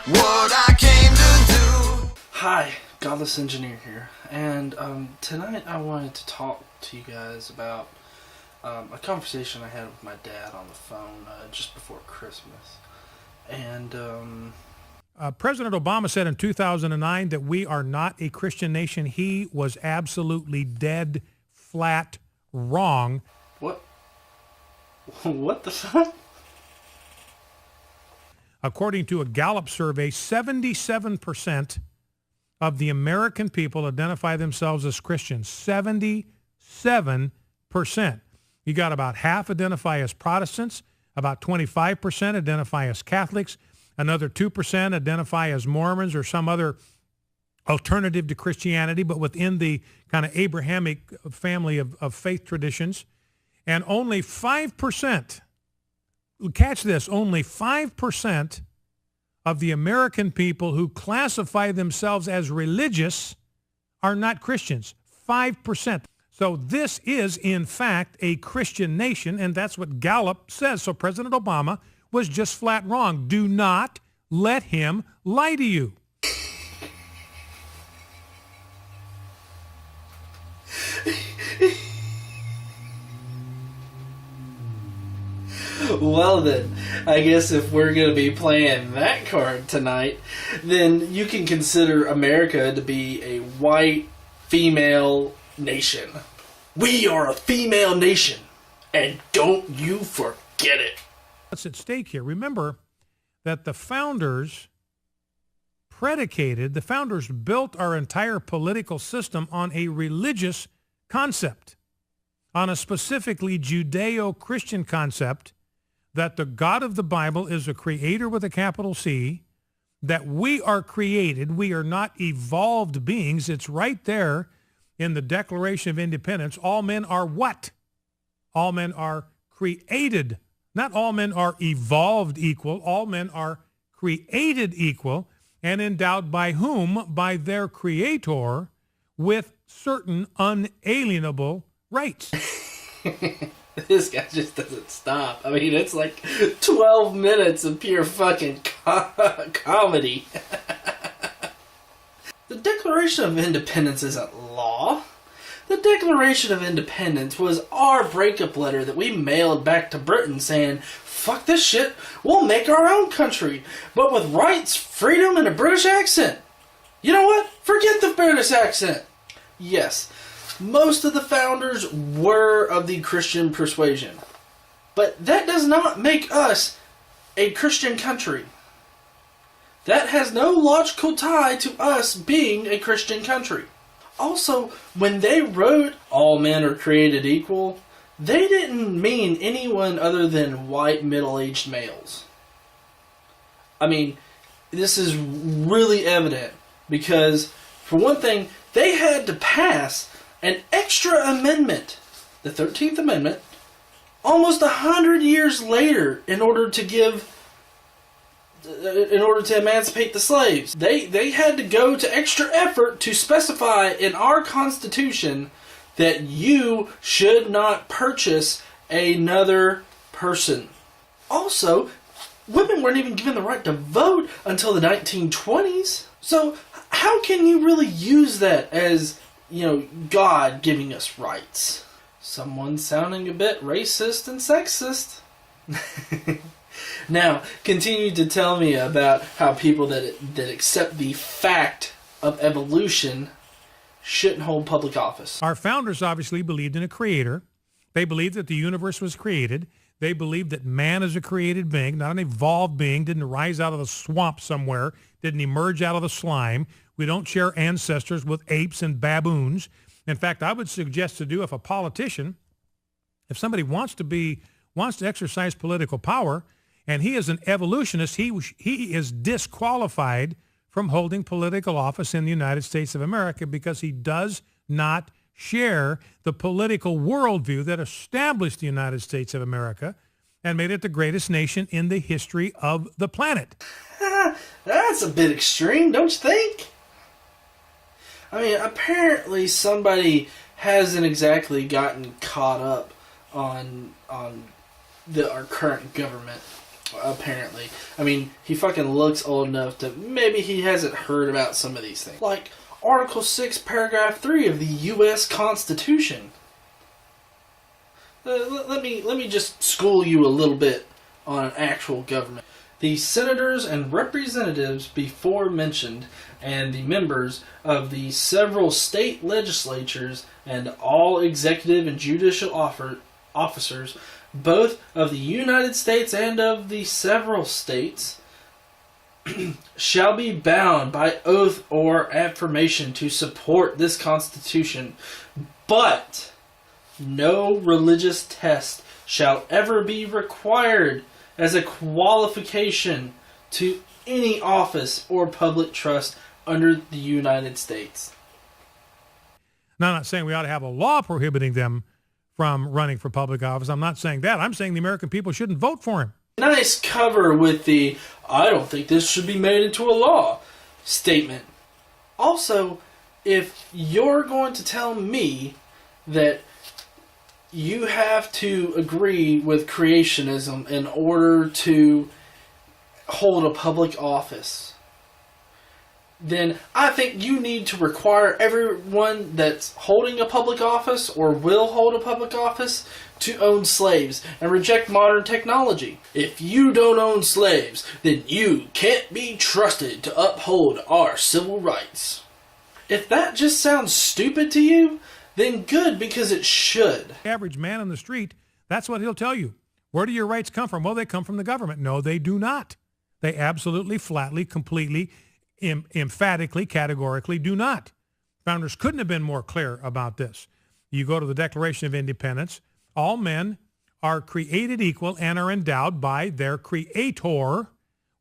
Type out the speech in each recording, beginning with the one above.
what I came to do. Hi, Godless Engineer here, and tonight I wanted to talk to you guys about a conversation I had with my dad on the phone just before Christmas. And President Obama said in 2009 that we are not a Christian nation. He was absolutely dead flat wrong. What? What the fuck? According to a Gallup survey, 77% of the American people identify themselves as Christians. 77%. You got about half identify as Protestants, about 25% identify as Catholics, another 2% identify as Mormons or some other alternative to Christianity, but within the kind of Abrahamic family of faith traditions. And only 5%, catch this, only 5% of the American people who classify themselves as religious are not Christians. 5%. So this is, in fact, a Christian nation, and that's what Gallup says. So President Obama was just flat wrong. Do not let him lie to you. Well then, I guess if we're going to be playing that card tonight, then you can consider America to be a white female nation. We are a female nation, and don't you forget it. What's at stake here? Remember that the founders built our entire political system on a religious concept, on a specifically Judeo-Christian concept that the God of the Bible is a creator with a capital C, that we are created, we are not evolved beings. It's right there in the Declaration of Independence. All men are what? All men are created. Not all men are evolved equal. All men are created equal and endowed by whom? By their creator with certain unalienable rights. This guy just doesn't stop. I mean, it's like 12 minutes of pure fucking comedy. The Declaration of Independence isn't law. The Declaration of Independence was our breakup letter that we mailed back to Britain saying, fuck this shit, we'll make our own country, but with rights, freedom, and a British accent. You know what? Forget the British accent. Yes, most of the founders were of the Christian persuasion, but that does not make us a Christian country. That has no logical tie to us being a Christian country. Also, when they wrote all men are created equal, they didn't mean anyone other than white middle-aged males. I mean, this is really evident because, for one thing, they had to pass an extra amendment, the 13th Amendment, almost 100 years later in order to emancipate the slaves. They had to go to extra effort to specify in our Constitution that you should not purchase another person. Also, women weren't even given the right to vote until the 1920s. So how can you really use that as, God giving us rights? Someone sounding a bit racist and sexist. Now, continue to tell me about how people that accept the fact of evolution shouldn't hold public office. Our founders obviously believed in a creator. They believed that the universe was created. They believed that man is a created being, not an evolved being, didn't rise out of the swamp somewhere, didn't emerge out of the slime. We don't share ancestors with apes and baboons. In fact, I would suggest to do if a politician, if somebody wants to exercise political power, and he is an evolutionist, he is disqualified from holding political office in the United States of America because he does not share the political worldview that established the United States of America and made it the greatest nation in the history of the planet. That's a bit extreme, don't you think? I mean, apparently somebody hasn't exactly gotten caught up on our current government. apparently. I mean, he fucking looks old enough to maybe he hasn't heard about some of these things. Like Article 6, Paragraph 3 of the U.S. Constitution. Let me just school you a little bit on actual government. The senators and representatives before mentioned, and the members of the several state legislatures, and all executive and judicial officers, both of the United States and of the several states, shall be bound by oath or affirmation to support this Constitution, but no religious test shall ever be required as a qualification to any office or public trust under the United States. Now, I'm not saying we ought to have a law prohibiting them from running for public office. I'm not saying that. I'm saying the American people shouldn't vote for him. Nice cover with the, I don't think this should be made into a law statement. Also, if you're going to tell me that you have to agree with creationism in order to hold a public office, then I think you need to require everyone that's holding a public office or will hold a public office to own slaves and reject modern technology. If you don't own slaves, then you can't be trusted to uphold our civil rights. If that just sounds stupid to you, then good, because it should. The average man on the street, that's what he'll tell you. Where do your rights come from? Well, they come from the government. No, they do not. They absolutely, flatly, completely, emphatically, categorically do not. Founders couldn't have been more clear about this. You go to the Declaration of Independence, all men are created equal and are endowed by their creator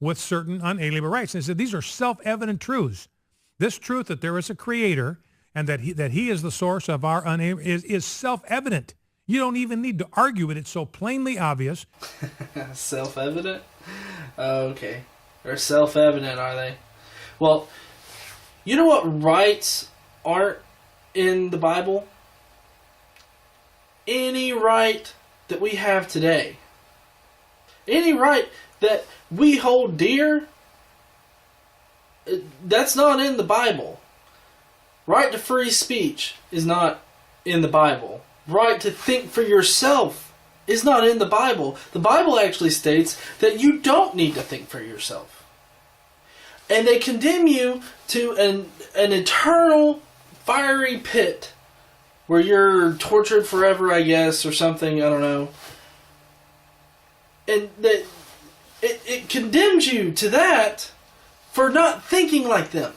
with certain unalienable rights. And they said these are self-evident truths. This truth that there is a creator and that he is the source of our is self-evident. You don't even need to argue it. It's so plainly obvious. Self-evident? Okay. They're self-evident, are they? Well, you know what rights aren't in the Bible? Any right that we have today. Any right that we hold dear, that's not in the Bible. Right to free speech is not in the Bible. Right to think for yourself is not in the Bible. The Bible actually states that you don't need to think for yourself. And they condemn you to an eternal fiery pit where you're tortured forever, I guess, or something, I don't know. And that it condemns you to that for not thinking like them.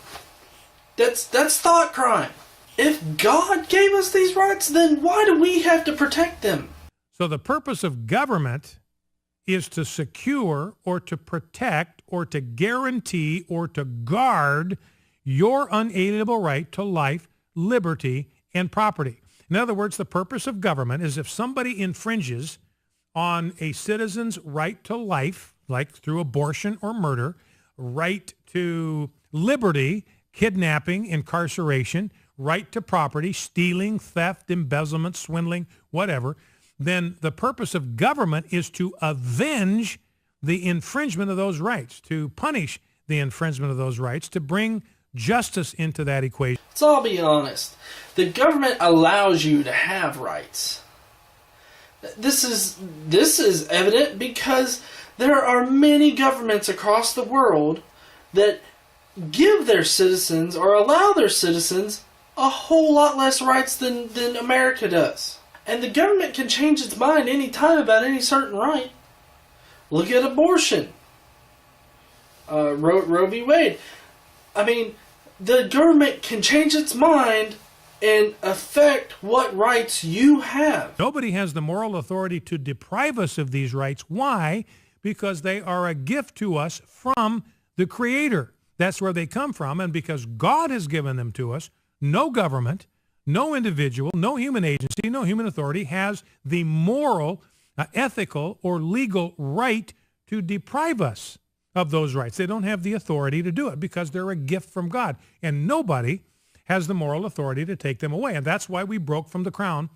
That's thought crime. If God gave us these rights, then why do we have to protect them? So the purpose of government is to secure or to protect or to guarantee or to guard your unalienable right to life, liberty, and property. In other words, the purpose of government is if somebody infringes on a citizen's right to life, like through abortion or murder, right to liberty, kidnapping, incarceration, right to property, stealing, theft, embezzlement, swindling, whatever, then the purpose of government is to avenge the infringement of those rights, to punish the infringement of those rights, to bring justice into that equation. Let's all be honest. The government allows you to have rights. This is evident because there are many governments across the world that give their citizens or allow their citizens a whole lot less rights than America does. And the government can change its mind any time about any certain right. Look at abortion. Roe v. Wade. I mean, the government can change its mind and affect what rights you have. Nobody has the moral authority to deprive us of these rights. Why? Because they are a gift to us from the Creator. That's where they come from. And because God has given them to us, no government, no individual, no human agency, no human authority has the moral, ethical, or legal right to deprive us of those rights. They don't have the authority to do it because they're a gift from God. And nobody has the moral authority to take them away. And that's why we broke from the Crown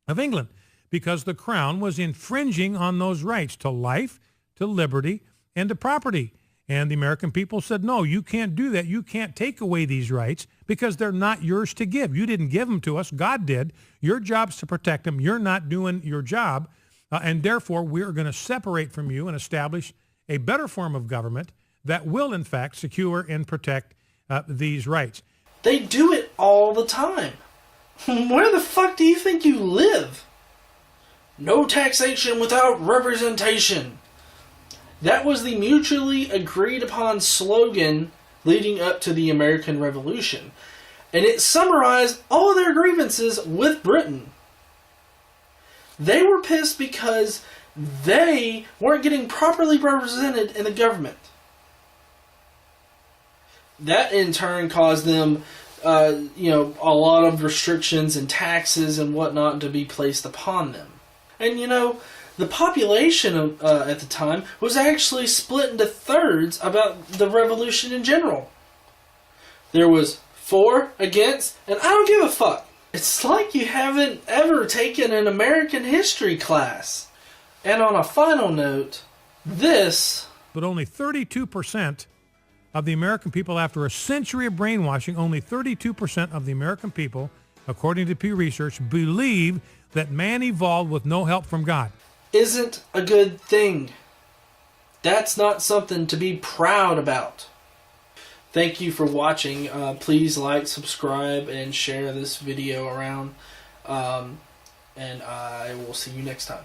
of England, because the Crown was infringing on those rights to life, to liberty and to property. And the American people said, no, you can't do that. You can't take away these rights because they're not yours to give. You didn't give them to us. God did. Your job's to protect them. You're not doing your job. And therefore, we're going to separate from you and establish a better form of government that will, in fact, secure and protect these rights. They do it all the time. Where the fuck do you think you live? No taxation without representation. That was the mutually agreed upon slogan leading up to the American Revolution. And it summarized all of their grievances with Britain. They were pissed because they weren't getting properly represented in the government. That in turn caused them, a lot of restrictions and taxes and whatnot to be placed upon them. And the population at the time was actually split into thirds about the revolution in general. There was for, against, and I don't give a fuck. It's like you haven't ever taken an American history class. And on a final note, But only 32% of the American people, after a century of brainwashing, only 32% of the American people, according to Pew Research, believe that man evolved with no help from God. Isn't a good thing. That's not something to be proud about. Thank you for watching. Please like, subscribe, and share this video around. And I will see you next time.